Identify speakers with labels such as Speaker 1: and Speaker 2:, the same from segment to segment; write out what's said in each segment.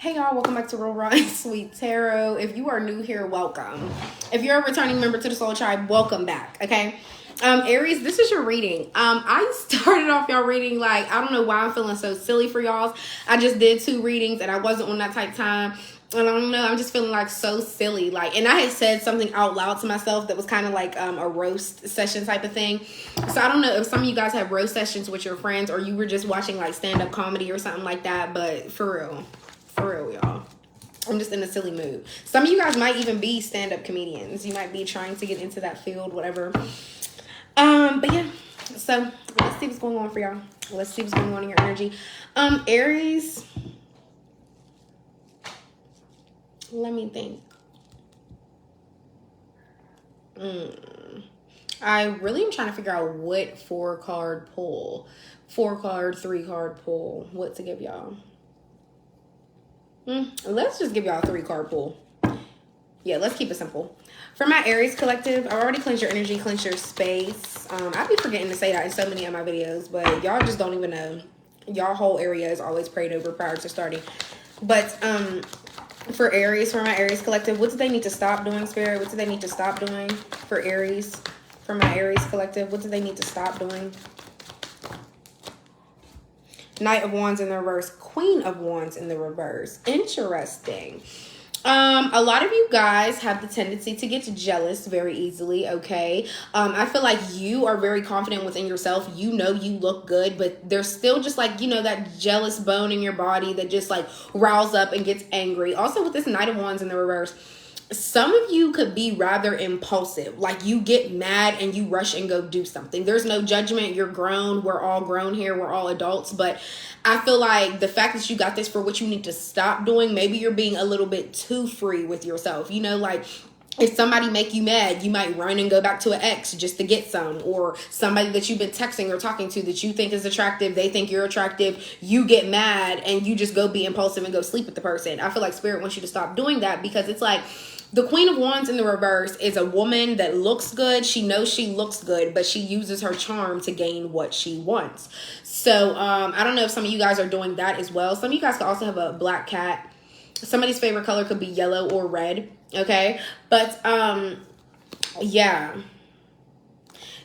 Speaker 1: Hey y'all, welcome back to Real Raw and Sweet Tarot. If you are new here, welcome. If you're a returning member to the Soul Tribe, welcome back, okay? Aries, this is your reading. I started off y'all reading like, I don't know why I'm feeling so silly for y'all. I just did 2 readings and I wasn't on that type time. And I don't know, I'm just feeling like so silly. Like, and I had said something out loud to myself that was kind of like a roast session type of thing. So I don't know if some of you guys have roast sessions with your friends or you were just watching like stand-up comedy or something like that. But for real, y'all. I'm just in a silly mood. Some of you guys might even be stand-up comedians. You might be trying to get into that field, whatever. But yeah. So let's see what's going on for y'all. Let's see what's going on in your energy. Aries. Let me think. I really am trying to figure out what 4-card pull. 4-card, 3-card pull. What to give y'all. Let's just give y'all a 3-card pull. Yeah, let's keep it simple. For my Aries collective, I already cleansed your energy, cleansed your space. I be forgetting to say that in so many of my videos, but y'all just don't even know. Y'all whole area is always prayed over prior to starting. But for Aries, for my Aries collective, what do they need to stop doing, Spirit? What do they need to stop doing for Aries? For my Aries collective, what do they need to stop doing? Knight of Wands in the reverse, Queen of Wands in the reverse. Interesting. A lot of you guys have the tendency to get jealous very easily, okay? I feel like you are very confident within yourself. You know you look good, but there's still just like, you know, that jealous bone in your body that just like riles up and gets angry. Also with this Knight of Wands in the reverse, some of you could be rather impulsive. Like you get mad and you rush and go do something. There's no judgment. You're grown. We're all grown here. We're all adults. But I feel like the fact that you got this for what you need to stop doing, maybe you're being a little bit too free with yourself. You know, like if somebody make you mad, you might run and go back to an ex just to get some, or somebody that you've been texting or talking to that you think is attractive, they think you're attractive, you get mad and you just go be impulsive and go sleep with the person. I feel like Spirit wants you to stop doing that because it's like, the Queen of Wands in the reverse is a woman that looks good. She knows she looks good, but she uses her charm to gain what she wants. So I don't know if some of you guys are doing that as well. Some of you guys could also have a black cat. Somebody's favorite color could be yellow or red. Okay. But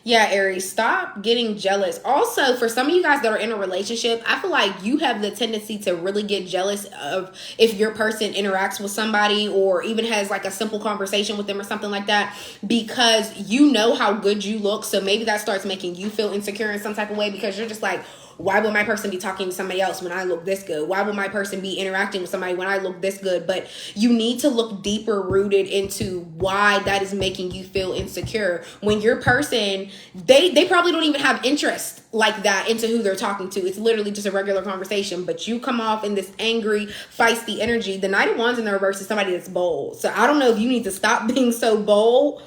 Speaker 1: yeah, Aries, stop getting jealous. Also, for some of you guys that are in a relationship, I feel like you have the tendency to really get jealous of if your person interacts with somebody or even has like a simple conversation with them or something like that, because you know how good you look. So maybe that starts making you feel insecure in some type of way because you're just like, why would my person be talking to somebody else when I look this good? Why would my person be interacting with somebody when I look this good? But you need to look deeper rooted into why that is making you feel insecure. When your person, they probably don't even have interest like that into who they're talking to. It's literally just a regular conversation, but you come off in this angry, feisty energy. The Knight of Wands in the reverse is somebody that's bold. So I don't know if you need to stop being so bold.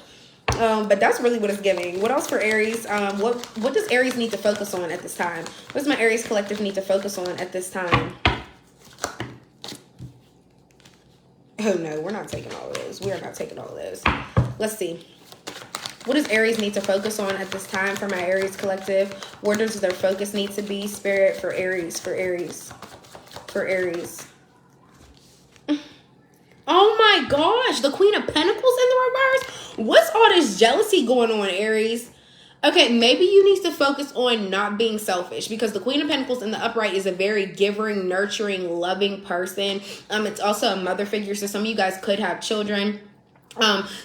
Speaker 1: But that's really what it's giving. What else for Aries? What does Aries need to focus on at this time? What does my Aries collective need to focus on at this time? Oh no, we're not taking all of those. We are not taking all of those. Let's see. What does Aries need to focus on at this time for my Aries collective? Where does their focus need to be? Spirit for Aries, for Aries, for Aries. Oh my gosh, the Queen of Pentacles in the reverse? What's all this jealousy going on, Aries? Okay, maybe you need to focus on not being selfish because the Queen of Pentacles in the upright is a very giving, nurturing, loving person. It's also a mother figure, so some of you guys could have children.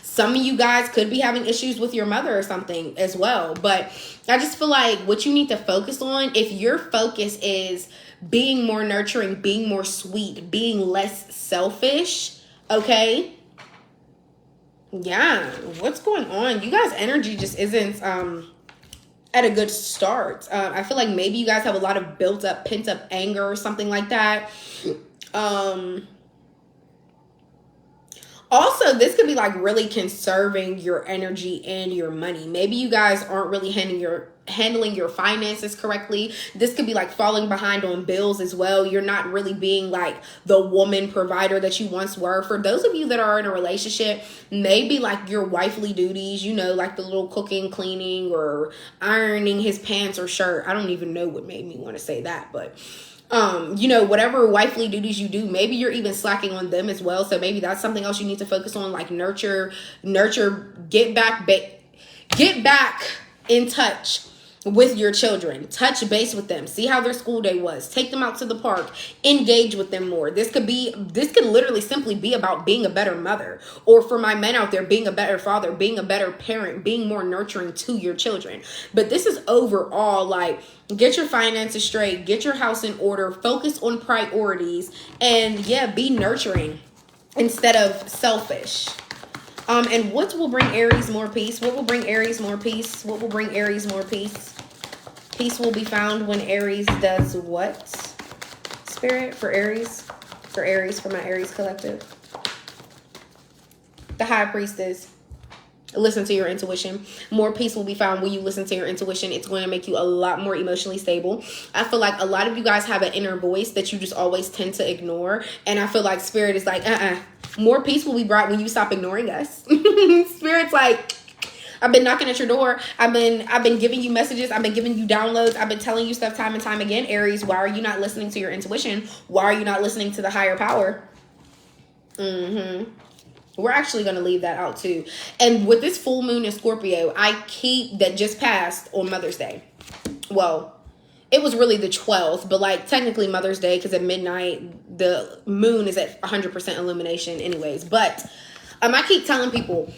Speaker 1: Some of you guys could be having issues with your mother or something as well. But I just feel like what you need to focus on, if your focus is being more nurturing, being more sweet, being less selfish, okay? Yeah, what's going on? You guys' energy just isn't at a good start. I feel like maybe you guys have a lot of built up, pent up anger or something like that. Also, this could be like really conserving your energy and your money. Maybe you guys aren't really handling your finances correctly. This could be like falling behind on bills as well. You're not really being like the woman provider that you once were. For those of you that are in a relationship, maybe like your wifely duties, you know, like the little cooking, cleaning, or ironing his pants or shirt. I don't even know what made me want to say that, but You know, whatever wifely duties you do, maybe you're even slacking on them as well. So maybe that's something else you need to focus on, like nurture, get back in touch with your children. Touch base with them. See how their school day was. Take them out to the park. Engage with them more. This could literally simply be about being a better mother. Or for my men out there, being a better father, being a better parent, being more nurturing to your children. But this is overall like, get your finances straight, get your house in order, focus on priorities, and yeah, be nurturing instead of selfish. And what will bring Aries more peace? What will bring Aries more peace? What will bring Aries more peace? Peace will be found when Aries does what? Spirit for Aries? For Aries, for my Aries collective. The High Priestess. Listen to your intuition. More peace will be found when you listen to your intuition. It's going to make you a lot more emotionally stable. I feel like a lot of you guys have an inner voice that you just always tend to ignore. And I feel like Spirit is like, more peace will be brought when you stop ignoring us. Spirit's like, I've been knocking at your door. I've been giving you messages. I've been giving you downloads. I've been telling you stuff time and time again. Aries, why are you not listening to your intuition? Why are you not listening to the higher power? We're actually going to leave that out too. And with this full moon in Scorpio, that just passed on Mother's Day. Well, it was really the 12th, but like technically Mother's Day, because at midnight, the moon is at 100% illumination anyways. But I keep telling people,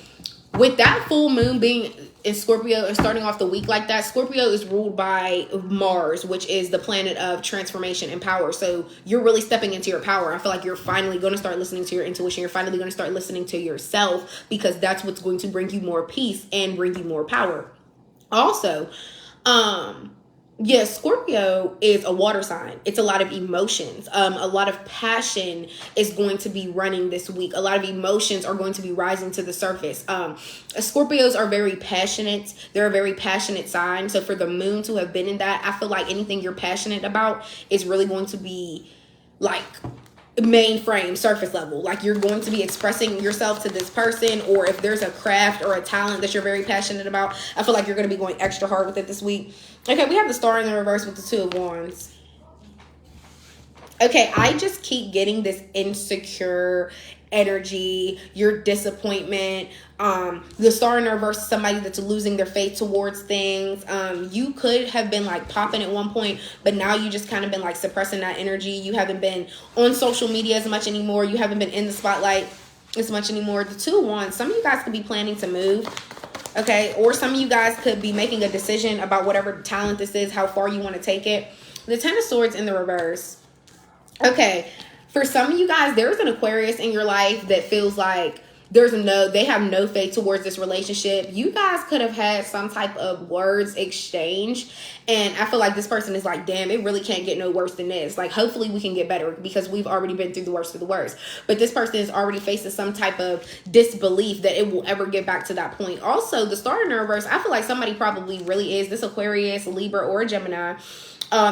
Speaker 1: with that full moon being in Scorpio and starting off the week like that, Scorpio is ruled by Mars, which is the planet of transformation and power. So you're really stepping into your power. I feel like you're finally going to start listening to your intuition. You're finally going to start listening to yourself, because that's what's going to bring you more peace and bring you more power. Also, yes, Scorpio is a water sign. It's a lot of emotions. A lot of passion is going to be running this week. A lot of emotions are going to be rising to the surface. Scorpios are very passionate. They're a very passionate sign. So for the moon to have been in that, I feel like anything you're passionate about is really going to be like mainframe, surface level. Like you're going to be expressing yourself to this person, or if there's a craft or a talent that you're very passionate about, I feel like you're going to be going extra hard with it this week. Okay, we have the Star in the reverse with the Two of Wands. Okay, I just keep getting this insecure energy, your disappointment. The Star in the reverse is somebody that's losing their faith towards things. You could have been like popping at one point, but now you just kind of been like suppressing that energy. You haven't been on social media as much anymore. You haven't been in the spotlight as much anymore. The Two of Wands, some of you guys could be planning to move. Okay, or some of you guys could be making a decision about whatever talent this is, how far you want to take it. The Ten of Swords in the reverse. Okay, for some of you guys, there's an Aquarius in your life that feels like they have no faith towards this relationship. You guys could have had some type of words exchange, and I feel like this person is like, damn, it really can't get no worse than this. Like, hopefully we can get better, because we've already been through the worst of the worst. But this person is already facing some type of disbelief that it will ever get back to that point. Also, the Star in the reverse, I feel like somebody probably really is this Aquarius, Libra, or Gemini.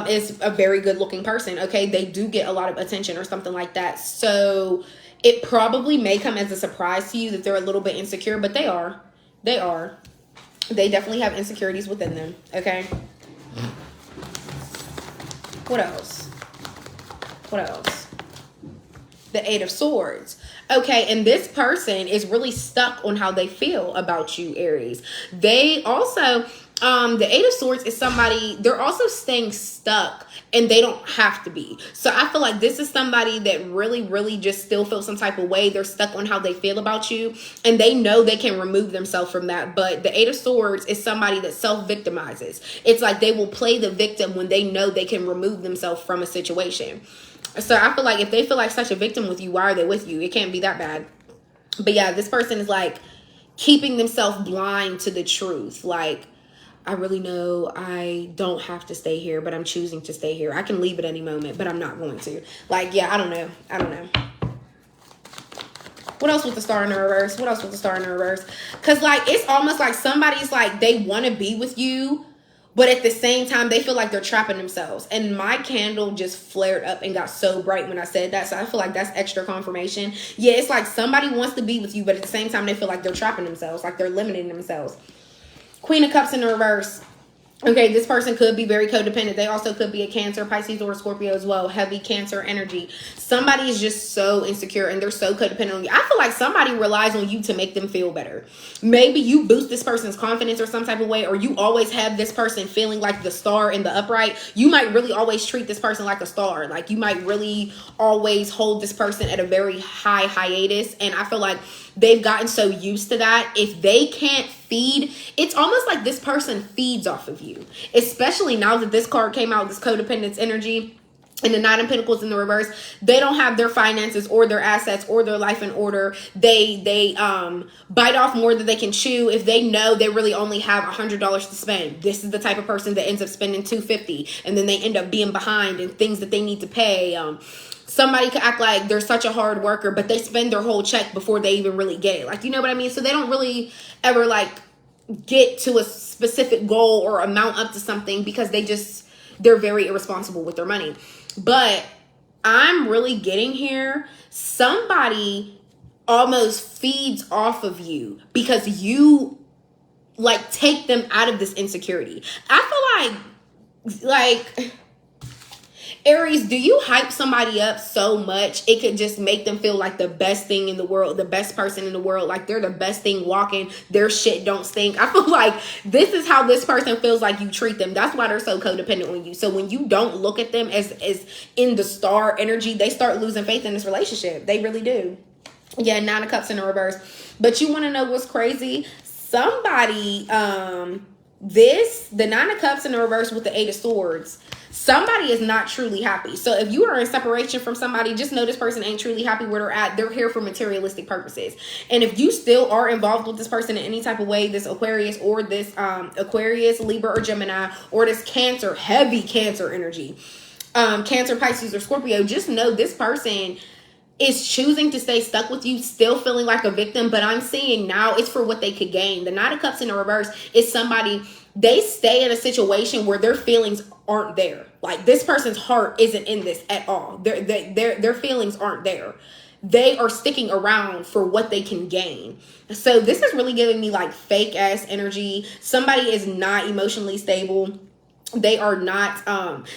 Speaker 1: Is a very good looking person. Okay, they do get a lot of attention or something like that. So it probably may come as a surprise to you that they're a little bit insecure, but they are. They definitely have insecurities within them. Okay. What else? The Eight of Swords. Okay, and this person is really stuck on how they feel about you, Aries. They also, the Eight of Swords is somebody, they're also staying stuck, and they don't have to be. So I feel like this is somebody that really, really just still feels some type of way. They're stuck on how they feel about you, and they know they can remove themselves from that. But the Eight of Swords is somebody that self-victimizes. It's like they will play the victim when they know they can remove themselves from a situation. So I feel like if they feel like such a victim with you, why are they with you? It can't be that bad. But yeah, this person is like keeping themselves blind to the truth. Like, I really know I don't have to stay here, but I'm choosing to stay here. I can leave at any moment, but I'm not going to. Like, yeah, I don't know. What else with the Star in the reverse? Because like, it's almost like somebody's like, they want to be with you, but at the same time, they feel like they're trapping themselves. And my candle just flared up and got so bright when I said that. So I feel like that's extra confirmation. Yeah, it's like somebody wants to be with you, but at the same time, they feel like they're trapping themselves, like they're limiting themselves. Queen of Cups in the reverse. Okay, this person could be very codependent. They also could be a Cancer, Pisces, or a Scorpio as well. Heavy Cancer energy. Somebody is just so insecure and they're so codependent on you. I feel like somebody relies on you to make them feel better. Maybe you boost this person's confidence or some type of way, or you always have this person feeling like the star in the upright. You might really always treat this person like a star. Like you might really always hold this person at a very high hiatus. And I feel like they've gotten so used to that. If they can't feed, it's almost like this person feeds off of you, especially now that this card came out, this codependence energy and the Nine of Pentacles in the reverse. They don't have their finances or their assets or their life in order. They bite off more than they can chew. If they know they really only have $100 to spend, this is the type of person that ends up spending $250, and then they end up being behind in things that they need to pay. Somebody could act like they're such a hard worker, but they spend their whole check before they even really get it. Like, you know what I mean? So they don't really ever like get to a specific goal or amount up to something because they're very irresponsible with their money. But I'm really getting here. Somebody almost feeds off of you because you like take them out of this insecurity. I feel like Aries, do you hype somebody up so much it could just make them feel like the best thing in the world, the best person in the world, like they're the best thing walking, their shit don't stink? I feel like this is how this person feels like you treat them. That's why they're so codependent on you. So when you don't look at them as in the star energy, they start losing faith in this relationship. They really do. Yeah, Nine of Cups in the reverse. But you want to know what's crazy? Somebody, the Nine of Cups in the reverse with the Eight of Swords, somebody is not truly happy. So if you are in separation from somebody, just know this person ain't truly happy where they're at. They're here for materialistic purposes. And if you still are involved with this person in any type of way, this Aquarius or this Aquarius, Libra, or Gemini, or this Cancer, heavy Cancer energy, Cancer, Pisces, or Scorpio, just know this person is choosing to stay stuck with you, still feeling like a victim. But I'm seeing now it's for what they could gain. The Nine of Cups in the reverse is somebody, they stay in a situation where their feelings aren't there. Like this person's heart isn't in this at all. Their feelings aren't there. They are sticking around for what they can gain. So this is really giving me like fake ass energy. Somebody is not emotionally stable. They are not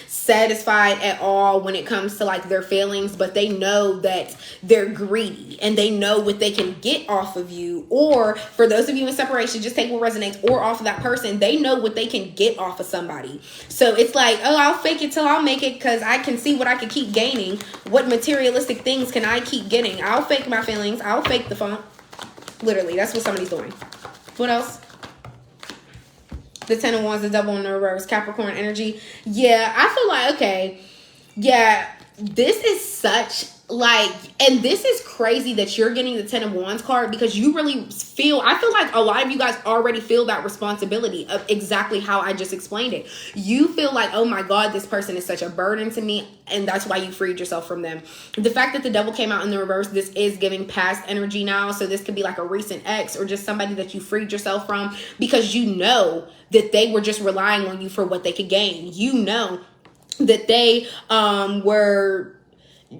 Speaker 1: satisfied at all when it comes to like their feelings, but they know that they're greedy and they know what they can get off of you. Or for those of you in separation, just take what resonates, or off of that person. They know what they can get off of somebody. So it's like, oh, I'll fake it till I'll make it because I can see what I can keep gaining. What materialistic things can I keep getting? I'll fake my feelings. I'll fake the funk. Literally, that's what somebody's doing. What else? The Ten of Wands, the Devil in the reverse, Capricorn energy. Yeah, I feel like, okay, yeah, this is such like, and this is crazy that you're getting the Ten of Wands card because you really feel, I feel like a lot of you guys already feel that responsibility of exactly how I just explained it. You feel like, oh my God, this person is such a burden to me, and that's why you freed yourself from them. The fact that the Devil came out in the reverse, this is giving past energy now. So this could be like a recent ex or just somebody that you freed yourself from because you know that they were just relying on you for what they could gain. You know that they were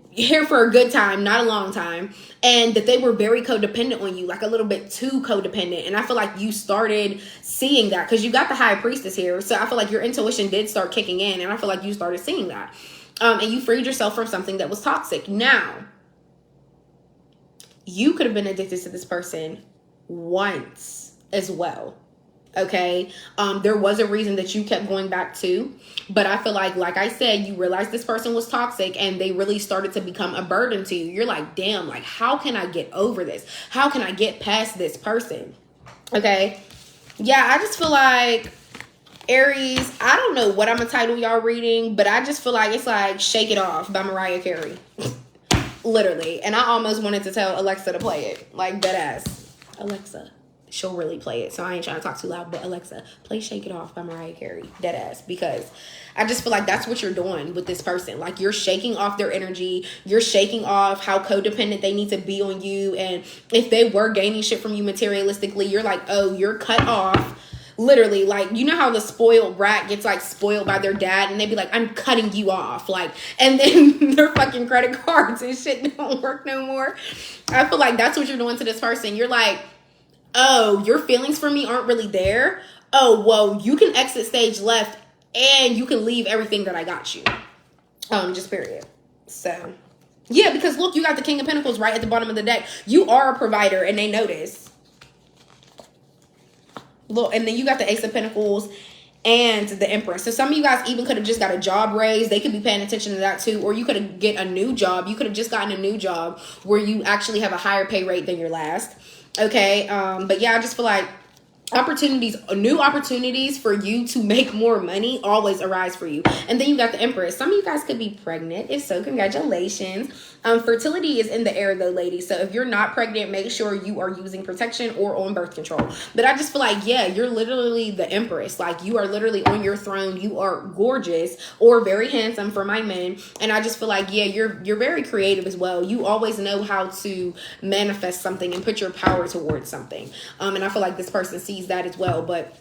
Speaker 1: here for a good time, not a long time, and that they were very codependent on you, like a little bit too codependent. And I feel like you started seeing that because you got the High Priestess here. So I feel like your intuition did start kicking in, and I feel like you started seeing that. And you freed yourself from something that was toxic. Now, you could have been addicted to this person once as well. Okay, there was a reason that you kept going back to, but I feel like I said, you realized this person was toxic and they really started to become a burden to you. You're like, damn, like, how can I get over this? How can I get past this person? Okay, yeah, I just feel like, Aries, I don't know what I'm gonna title y'all reading, but I just feel like it's like Shake It Off by Mariah Carey. Literally. And I almost wanted to tell Alexa to play it, like dead ass. Alexa. She'll really play it, so I ain't trying to talk too loud, but Alexa, play Shake It Off by Mariah Carey, dead ass, because I just feel like that's what you're doing with this person. Like, you're shaking off their energy, you're shaking off how codependent they need to be on you, and if they were gaining shit from you materialistically, you're like, oh, you're cut off. Literally, like, you know how the spoiled brat gets like spoiled by their dad and they be like, I'm cutting you off, like, and then their fucking credit cards and shit don't work no more. I feel like that's what you're doing to this person. You're like, oh, your feelings for me aren't really there. oh, well, you can exit stage left and you can leave everything that I got you. Just period. So, yeah, because look, you got the King of Pentacles right at the bottom of the deck. You are a provider and they notice. Look, and then you got the Ace of Pentacles and the Empress. So some of you guys even could have just got a job raise. They could be paying attention to that too. Or you could have get a new job. You could have just gotten a new job where you actually have a higher pay rate than your last. Okay. But yeah, I just feel like new opportunities for you to make more money always arise for you. And then you got the Empress. Some of you guys could be pregnant. If so, congratulations. Fertility is in the air though, ladies. So if you're not pregnant, make sure you are using protection or on birth control. But I just feel like, yeah, you're literally the Empress. Like, you are literally on your throne. You are gorgeous or very handsome for my men. And I just feel like, yeah, you're very creative as well. You always know how to manifest something and put your power towards something. And I feel like this person sees that as well. But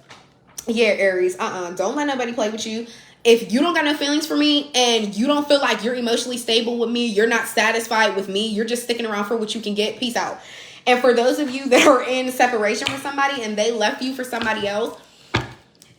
Speaker 1: yeah, Aries, don't let nobody play with you. If you don't got no feelings for me and you don't feel like you're emotionally stable with me, you're not satisfied with me, you're just sticking around for what you can get, peace out. And for those of you that are in separation with somebody and they left you for somebody else,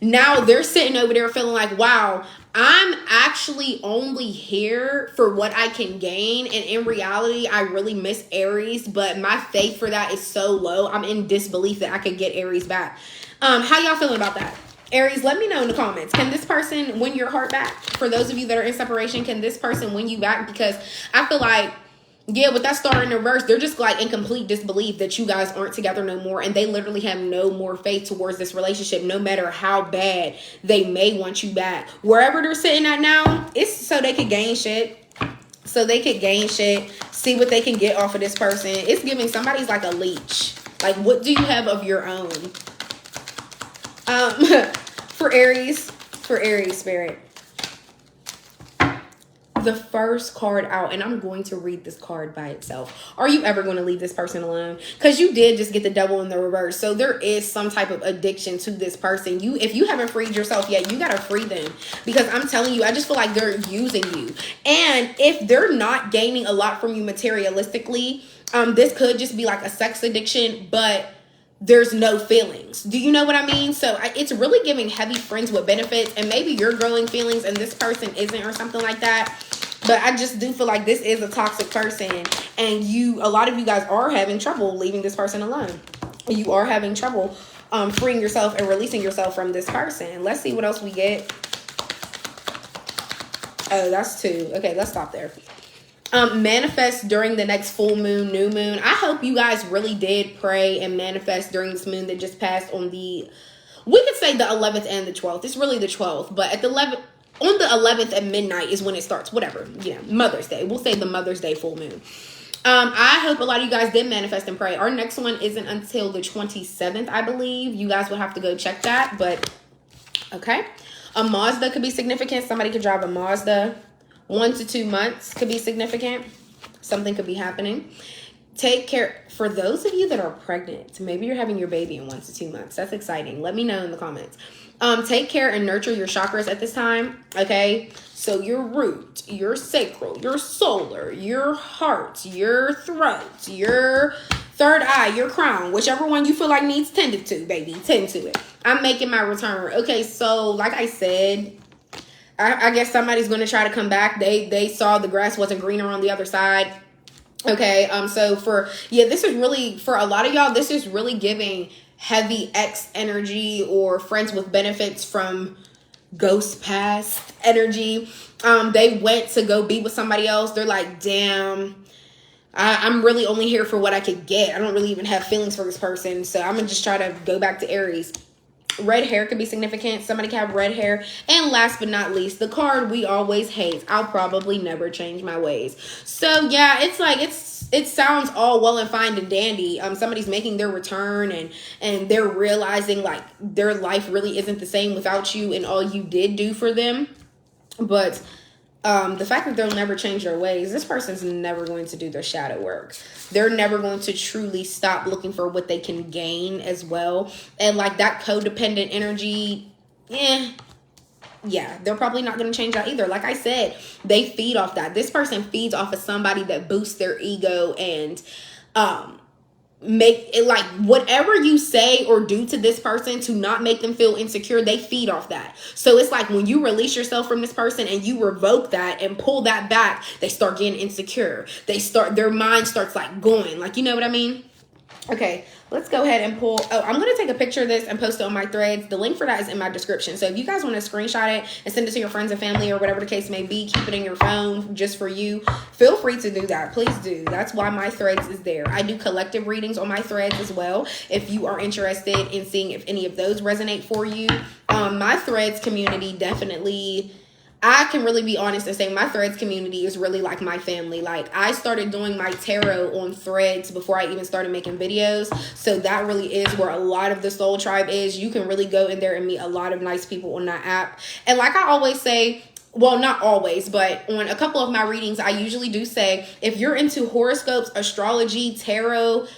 Speaker 1: now they're sitting over there feeling like, wow, I'm actually only here for what I can gain. And in reality, I really miss Aries, but my faith for that is so low. I'm in disbelief that I could get Aries back. How y'all feeling about that? Aries, let me know in the comments. Can this person win your heart back? For those of you that are in separation, can this person win you back? Because I feel like, yeah, with that star in reverse, they're just like in complete disbelief that you guys aren't together no more. And they literally have no more faith towards this relationship, no matter how bad they may want you back. Wherever they're sitting at now, it's so they could gain shit. So they could gain shit, see what they can get off of this person. It's giving somebody's like a leech. Like, what do you have of your own? For Aries spirit, the first card out, and I'm going to read this card by itself. Are you ever going to leave this person alone? Because you did just get the Devil in the reverse. So there is some type of addiction to this person. If you haven't freed yourself yet, you got to free them. Because I'm telling you, I just feel like they're using you. And if they're not gaining a lot from you materialistically, this could just be like a sex addiction, but there's no feelings. Do you know what I mean? So it's really giving heavy friends with benefits, and maybe you're growing feelings and this person isn't, or something like that. But I just do feel like this is a toxic person, and a lot of you guys are having trouble leaving this person alone. You are having trouble freeing yourself and releasing yourself from this person. Let's see what else we get. Oh, that's 2. Okay, let's stop there. Manifest during the next full moon, new moon. I hope you guys really did pray and manifest during this moon that just passed on we could say the 11th and the 12th. It's really the 12th, but at the 11th, on the 11th at midnight is when it starts. Whatever, Mother's Day. We'll say the Mother's Day full moon. I hope a lot of you guys did manifest and pray. Our next one isn't until the 27th, I believe. You guys will have to go check that, but okay. A Mazda could be significant. Somebody could drive a Mazda. 1 to 2 months could be significant. Something could be happening. Take care. For those of you that are pregnant, maybe you're having your baby in 1 to 2 months. That's exciting. Let me know in the comments. Take care and nurture your chakras at this time. Okay. So your root, your sacral, your solar, your heart, your throat, your third eye, your crown, whichever one you feel like needs tended to, baby, tend to it. I'm making my return. Okay. So like I said, I guess somebody's going to try to come back. They saw the grass wasn't greener on the other side. Okay. So this is really, for a lot of y'all, this is really giving heavy ex energy or friends with benefits from ghost past energy. They went to go be with somebody else. They're like, damn, I'm really only here for what I could get. I don't really even have feelings for this person. So I'm going to just try to go back to Aries. Red hair could be significant. Somebody can have red hair. And last but not least, the card we always hate. I'll probably never change my ways. So yeah, it's like, it sounds all well and fine and dandy. Somebody's making their return and they're realizing like their life really isn't the same without you and all you did do for them. But the fact that they'll never change their ways, this person's never going to do their shadow work. They're never going to truly stop looking for what they can gain as well. And like that codependent energy, yeah, they're probably not going to change that either. Like I said, they feed off that. This person feeds off of somebody that boosts their ego and make it like whatever you say or do to this person to not make them feel insecure, they feed off that. So it's like when you release yourself from this person and you revoke that and pull that back, they start getting insecure. Their mind starts like going, like, you know what I mean? Okay, let's go ahead and pull. Oh, I'm going to take a picture of this and post it on my threads. The link for that is in my description. So if you guys want to screenshot it and send it to your friends and family or whatever the case may be, keep it in your phone just for you, feel free to do that. Please do. That's why my threads is there. I do collective readings on my threads as well. If you are interested in seeing if any of those resonate for you, my threads community definitely... I can really be honest and say my threads community is really like my family. Like, I started doing my tarot on threads before I even started making videos. So that really is where a lot of the soul tribe is. You can really go in there and meet a lot of nice people on that app. And like I always say, well, not always, but on a couple of my readings, I usually do say, if you're into horoscopes, astrology, tarot,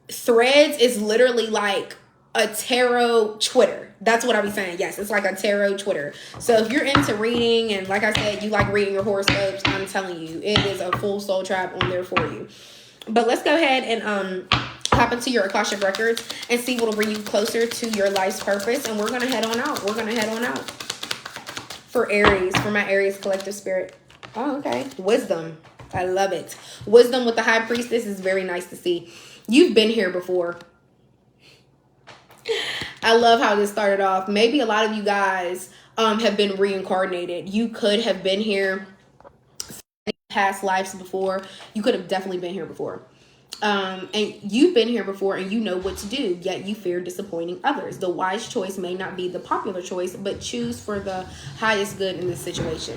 Speaker 1: threads is literally like a tarot Twitter. That's what I be saying. Yes, it's like a tarot Twitter. So if you're into reading and like I said, you like reading your horoscopes, I'm telling you, it is a full soul tribe on there for you. But let's go ahead and hop into your Akashic records and see what will bring you closer to your life's purpose. And we're going to head on out. We're going to head on out. For Aries, for my Aries collective spirit. Oh, okay. Wisdom. I love it. Wisdom with the High Priestess is very nice to see. You've been here before. I love how this started off. Maybe a lot of you guys have been reincarnated. You could have been here in past lives before. You could have definitely been here before. And you've been here before and you know what to do, yet you fear disappointing others. The wise choice may not be the popular choice, but choose for the highest good in this situation.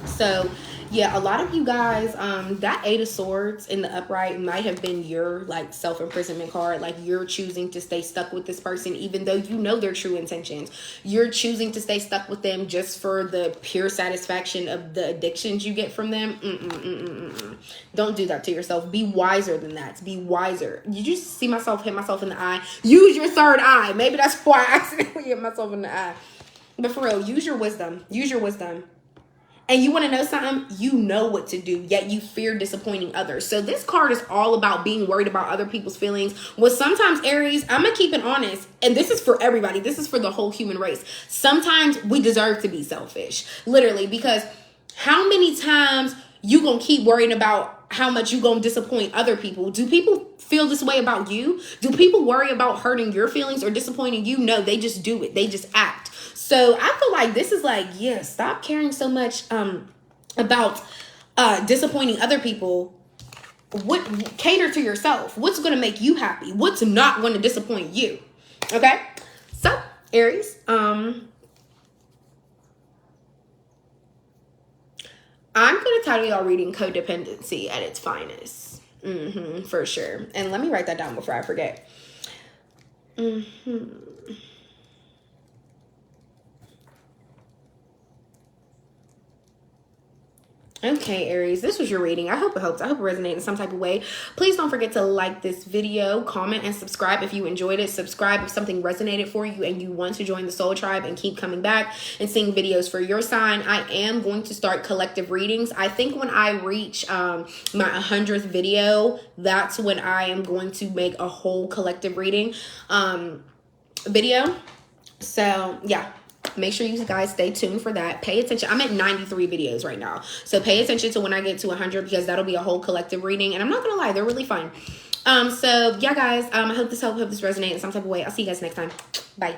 Speaker 1: So yeah, a lot of you guys, that Eight of Swords in the upright might have been your like self-imprisonment card. Like, you're choosing to stay stuck with this person even though you know their true intentions. You're choosing to stay stuck with them just for the pure satisfaction of the addictions you get from them. Don't do that to yourself. Be wiser than that. Be wiser. You just see myself hit myself in the eye. Use your third eye. Maybe that's why I accidentally hit myself in the eye. But for real, use your wisdom. Use your wisdom. And you want to know something? You know what to do, yet you fear disappointing others. So this card is all about being worried about other people's feelings. Well, sometimes, Aries, I'm going to keep it honest, and this is for everybody. This is for the whole human race. Sometimes we deserve to be selfish, literally, because how many times you going to keep worrying about how much you going to disappoint other people? Do people feel this way about you? Do people worry about hurting your feelings or disappointing you? No, they just do it. They just act. So I feel like this is like, yeah, stop caring so much about disappointing other people. Cater to yourself. What's going to make you happy? What's not going to disappoint you? Okay? So, Aries, I'm going to title y'all reading Codependency at its finest. For sure. And let me write that down before I forget. Okay, Aries, this was your reading. I hope it helps. I hope it resonated in some type of way. Please don't forget to like this video, comment, and subscribe if you enjoyed it. Subscribe if something resonated for you and you want to join the Soul Tribe and keep coming back and seeing videos for your sign. I am going to start collective readings. I think when I reach my 100th video, that's when I am going to make a whole collective reading video. So, yeah. Make sure you guys stay tuned for that. Pay attention. I'm at 93 videos right now. So pay attention to when I get to 100 because that'll be a whole collective reading. And I'm not going to lie, they're really fun. So yeah, guys, I hope this helped. Hope this resonated in some type of way. I'll see you guys next time. Bye.